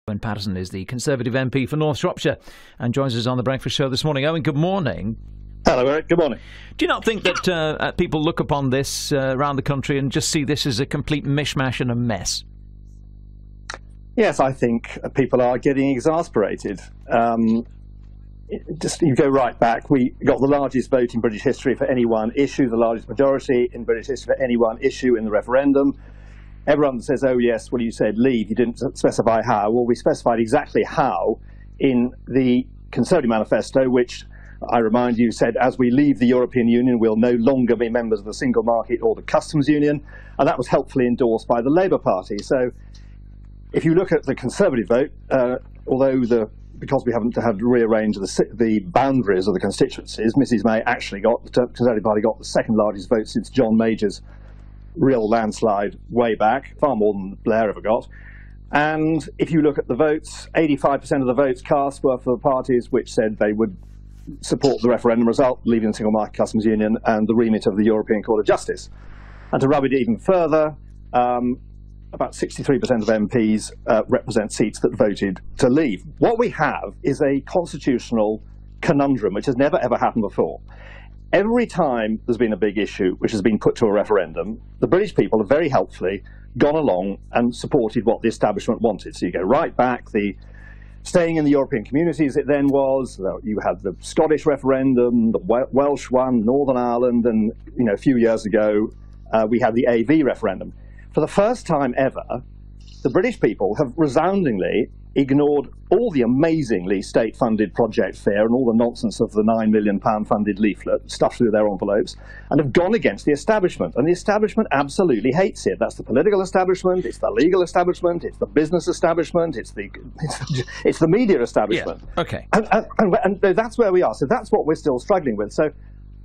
Owen Paterson is the Conservative MP for North Shropshire and joins us on the Breakfast Show this morning. Owen, good morning. Hello, Eric. Good morning. Do you not think that people look upon this around the country and just see this as a complete mishmash and a mess? Yes, I think people are getting exasperated. You go right back. We got the largest vote in British history for any one issue, the largest majority in British history for any one issue in the referendum. Everyone says, oh yes, well you said leave, you didn't specify how. Well, we specified exactly how in the Conservative manifesto, which I remind you said, as we leave the European Union, we'll no longer be members of the single market or the customs union, and that was helpfully endorsed by the Labour Party. So if you look at the Conservative vote, because we haven't had rearranged the boundaries of the constituencies, Mrs May actually the Conservative Party got the second largest vote since John Major's real landslide way back, far more than Blair ever got. And if you look at the votes, 85% of the votes cast were for parties which said they would support the referendum result, leaving the single market customs union and the remit of the European Court of Justice. And to rub it even further, about 63% of MPs represent seats that voted to leave. What we have is a constitutional conundrum which has never ever happened before. Every time there's been a big issue which has been put to a referendum, the British people have very helpfully gone along and supported what the establishment wanted. So you go right back, the staying in the European communities it then was, you had the Scottish referendum, the Welsh one, Northern Ireland, and a few years ago we had the AV referendum. For the first time ever, the British people have resoundingly ignored all the amazingly state-funded Project Fair and all the nonsense of the £9 million funded leaflet stuffed through their envelopes, and have gone against the establishment. And the establishment absolutely hates it. That's the political establishment, it's the legal establishment, it's the business establishment, it's the media establishment. Yeah. Okay. And that's where we are. So that's what we're still struggling with. So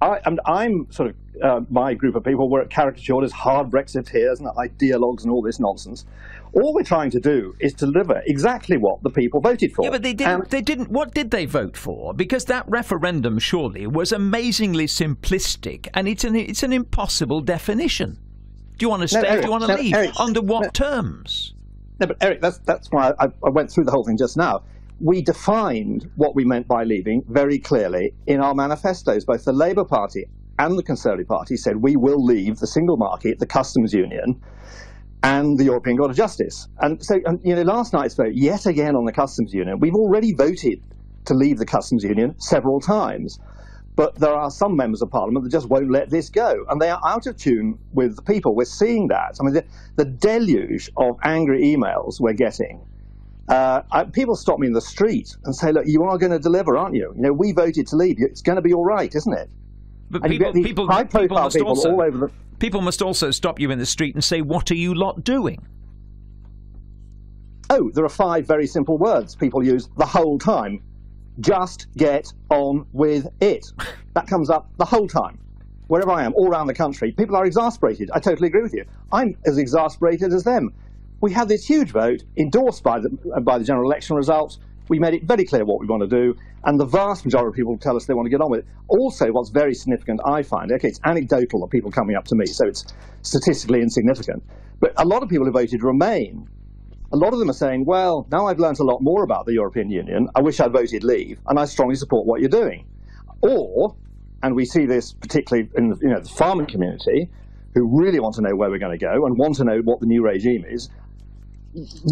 I'm sort of, my group of people, we're caricatured as hard Brexiteers and ideologues and all this nonsense. All we're trying to do is deliver exactly what the people voted for. Yeah, but they didn't. What did they vote for? Because that referendum surely was amazingly simplistic, and it's an impossible definition. Do you want to stay? Eric, do you want to leave? Eric, under what terms? No, but Eric, that's why I went through the whole thing just now. We defined what we meant by leaving very clearly in our manifestos. Both the Labour Party and the Conservative Party said we will leave the single market, the customs union, and the European Court of Justice. And so, last night's vote, yet again on the customs union, we've already voted to leave the customs union several times. But there are some members of Parliament that just won't let this go. And they are out of tune with the people. We're seeing that. I mean, the deluge of angry emails we're getting. People stop me in the street and say, look, you are going to deliver, aren't you? We voted to leave. It's going to be all right, isn't it? But and people all over the... People must also stop you in the street and say, what are you lot doing? Oh, there are 5 very simple words people use the whole time. Just get on with it. That comes up the whole time. Wherever I am, all around the country, people are exasperated. I totally agree with you. I'm as exasperated as them. We had this huge vote endorsed by the general election results. We made it very clear what we want to do, and the vast majority of people tell us they want to get on with it. Also, what's very significant, I find, okay, it's anecdotal of people coming up to me, so it's statistically insignificant, but a lot of people who voted Remain, a lot of them are saying, well, now I've learned a lot more about the European Union, I wish I'd voted Leave, and I strongly support what you're doing. Or, and we see this particularly in the farming community, who really want to know where we're going to go and want to know what the new regime is.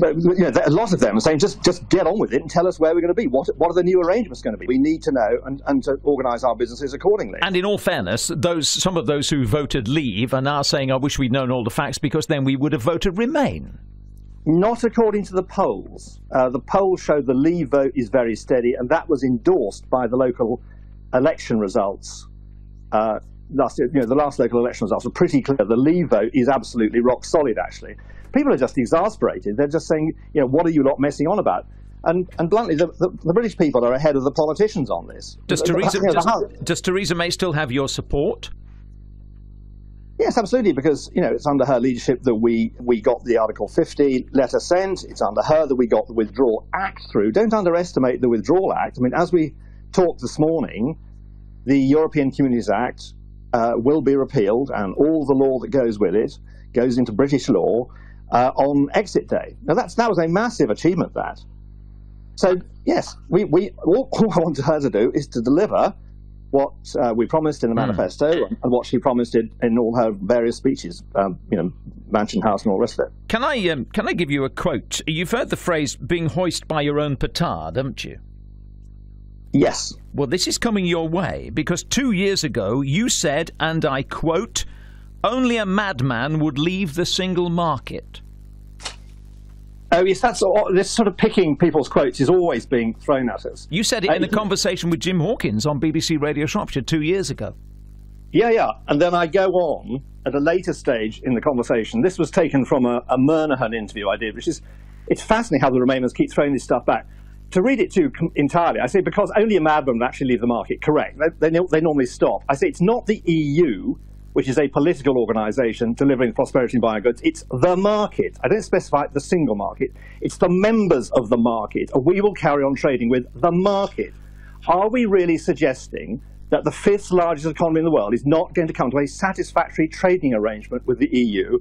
But a lot of them are saying, just get on with it and tell us where we're going to be. What are the new arrangements going to be? We need to know and to organise our businesses accordingly. And in all fairness, some of those who voted Leave are now saying, I wish we'd known all the facts because then we would have voted Remain. Not according to the polls. The polls show the Leave vote is very steady, and that was endorsed by the local election results. The last local election results were pretty clear. The Leave vote is absolutely rock solid, actually. People are just exasperated. They're just saying, what are you lot messing on about? And bluntly, the British people are ahead of the politicians on this. Does Theresa May still have your support? Yes, absolutely, because it's under her leadership that we got the Article 50 letter sent. It's under her that we got the Withdrawal Act through. Don't underestimate the Withdrawal Act. I mean, as we talked this morning, the European Communities Act will be repealed, and all the law that goes with it goes into British law on exit day. Now, that was a massive achievement, that. So, yes, all I want her to do is to deliver what we promised in the manifesto and what she promised in all her various speeches, Mansion House and all the rest of it. Can I give you a quote? You've heard the phrase being hoist by your own petard, haven't you? Yes. Well, this is coming your way because 2 years ago you said, and I quote, "Only a madman would leave the single market." Oh, yes, this sort of picking people's quotes is always being thrown at us. You said it in a conversation with Jim Hawkins on BBC Radio Shropshire 2 years ago. Yeah. And then I go on at a later stage in the conversation. This was taken from a Murnahan interview I did, it's fascinating how the Remainers keep throwing this stuff back. To read it to you entirely, I say because only a madman would actually leave the market. Correct. They normally stop. I say it's not the EU, which is a political organisation delivering prosperity and buying goods. It's the market. I don't specify the single market. It's the members of the market. We will carry on trading with the market. Are we really suggesting that the fifth largest economy in the world is not going to come to a satisfactory trading arrangement with the EU?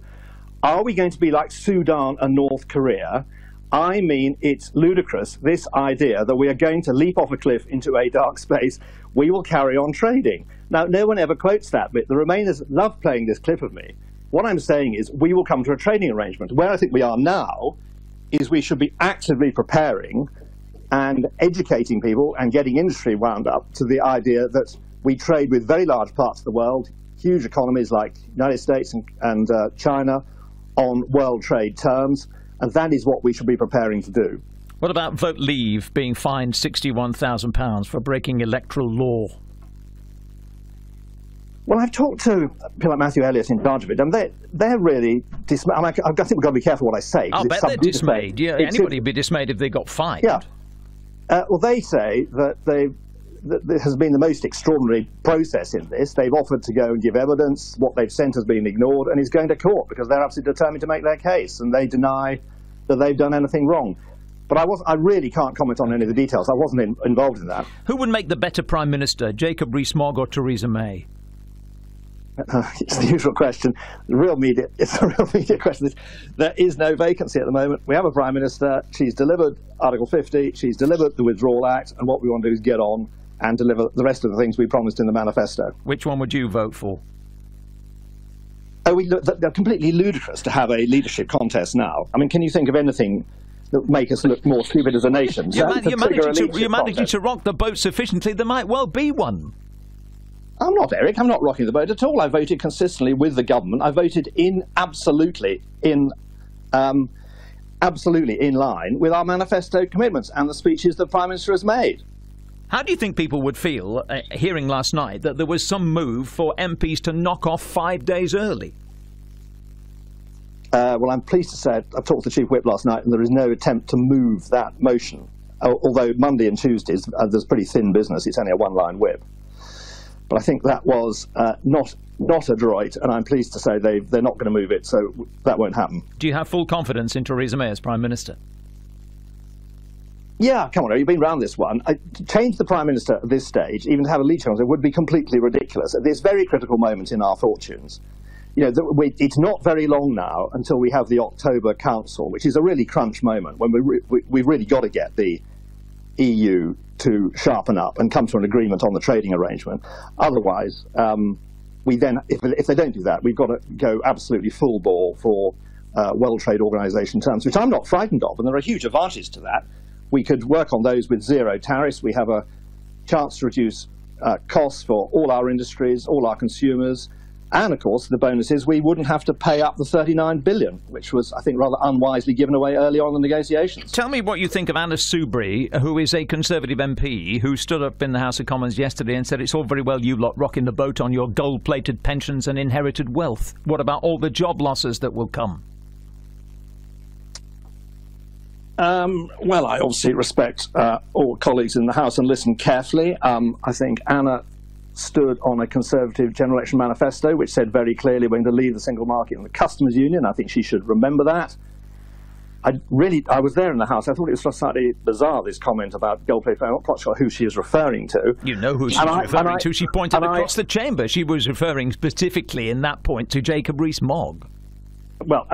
Are we going to be like Sudan and North Korea? I mean, it's ludicrous, this idea that we are going to leap off a cliff into a dark space. We will carry on trading. Now, no one ever quotes that bit. The Remainers love playing this clip of me. What I'm saying is we will come to a trading arrangement. Where I think we are now is we should be actively preparing and educating people and getting industry wound up to the idea that we trade with very large parts of the world, huge economies like the United States and China on world trade terms. And that is what we should be preparing to do. What about Vote Leave being fined £61,000 for breaking electoral law? Well, I've talked to people like Matthew Elliott in charge of it, and they're really dismayed. I think we've got to be careful what I say. I'll bet they're dismayed. Yeah, anybody would be dismayed if they got fined. Yeah. Well, they say that there has been the most extraordinary process in this. They've offered to go and give evidence. What they've sent has been ignored and is going to court because they're absolutely determined to make their case, and they deny that they've done anything wrong. But I really can't comment on any of the details. I wasn't involved in that. Who would make the better Prime Minister, Jacob Rees-Mogg or Theresa May? It's the usual question. It's a real media question. There is no vacancy at the moment. We have a Prime Minister. She's delivered Article 50. She's delivered the Withdrawal Act. And what we want to do is get on and deliver the rest of the things we promised in the manifesto. Which one would you vote for? They're completely ludicrous to have a leadership contest now. I mean, can you think of anything that would make us look more stupid as a nation? You're managing to rock the boat sufficiently, there might well be one. I'm not, Eric. I'm not rocking the boat at all. I voted consistently with the government. I voted absolutely in line with our manifesto commitments and the speeches the Prime Minister has made. How do you think people would feel hearing last night that there was some move for MPs to knock off 5 days early? Well, I'm pleased to say I talked to the Chief Whip last night and there is no attempt to move that motion. Although Monday and Tuesdays, there's pretty thin business. It's only a one-line whip. But I think that was not adroit, and I'm pleased to say they're not going to move it, so that won't happen. Do you have full confidence in Theresa May as Prime Minister? Yeah, come on, you've been around this one. To change the Prime Minister at this stage, even to have a lead chance, it would be completely ridiculous. At this very critical moment in our fortunes, it's not very long now until we have the October Council, which is a really crunch moment when we've really got to get the EU to sharpen up and come to an agreement on the trading arrangement. Otherwise, if they don't do that, we've got to go absolutely full bore for World Trade Organization terms, which I'm not frightened of, and there are huge advantages to that. We could work on those with zero tariffs. We have a chance to reduce costs for all our industries, all our consumers, and of course the bonus is we wouldn't have to pay up the $39 billion, which was, I think, rather unwisely given away early on in the negotiations. Tell me what you think of Anna Soubry, who is a Conservative MP, who stood up in the House of Commons yesterday and said it's all very well you lot rocking the boat on your gold-plated pensions and inherited wealth. What about all the job losses that will come? Well, I obviously respect all colleagues in the House and listen carefully. I think Anna stood on a Conservative general election manifesto which said very clearly we're going to leave the single market and the customs union. I think she should remember that. I was there in the House. I thought it was slightly bizarre, this comment about gold-plated. I'm not quite sure who she is referring to. You know who she's referring to. She pointed across the chamber. She was referring specifically in that point to Jacob Rees-Mogg. Well,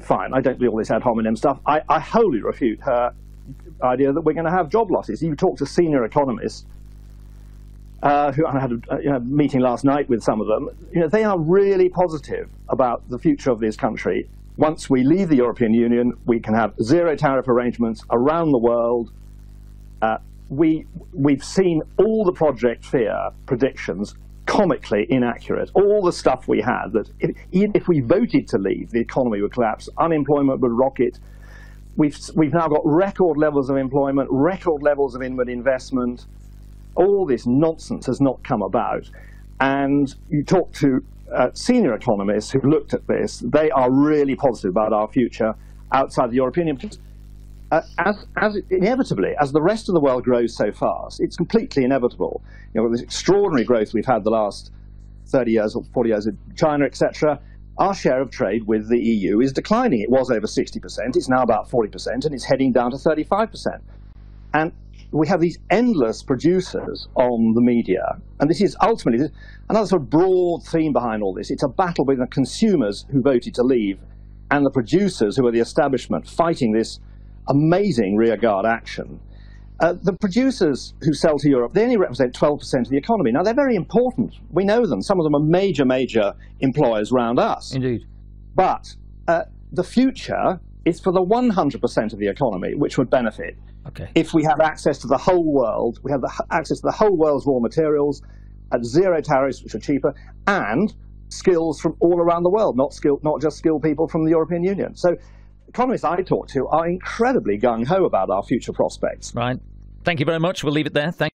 fine. I don't do all this ad hominem stuff. I wholly refute her idea that we're going to have job losses. You talk to senior economists, who I had a meeting last night with some of them. They are really positive about the future of this country. Once we leave the European Union, we can have zero tariff arrangements around the world. We've seen all the Project Fear predictions comically inaccurate. All the stuff we had, that even if we voted to leave, the economy would collapse, unemployment would rocket. We've now got record levels of employment, record levels of inward investment. All this nonsense has not come about. And you talk to senior economists who've looked at this, they are really positive about our future outside the European Union. As inevitably, as the rest of the world grows so fast, it's completely inevitable. This extraordinary growth we've had the last 30 years or 40 years in China, etc., our share of trade with the EU is declining. It was over 60%, it's now about 40%, and it's heading down to 35%. And we have these endless producers on the media, and this is ultimately another sort of broad theme behind all this. It's a battle between the consumers who voted to leave and the producers who are the establishment fighting this amazing rearguard action. The producers who sell to Europe, they only represent 12% of the economy. Now, they're very important. We know them. Some of them are major, major employers around us. Indeed. But the future is for the 100% of the economy, which would benefit. Okay. If we have access to the whole world, we have access to the whole world's raw materials at zero tariffs, which are cheaper, and skills from all around the world, not just skilled people from the European Union. So economists I talk to are incredibly gung-ho about our future prospects. Right. Thank you very much. We'll leave it there. Thank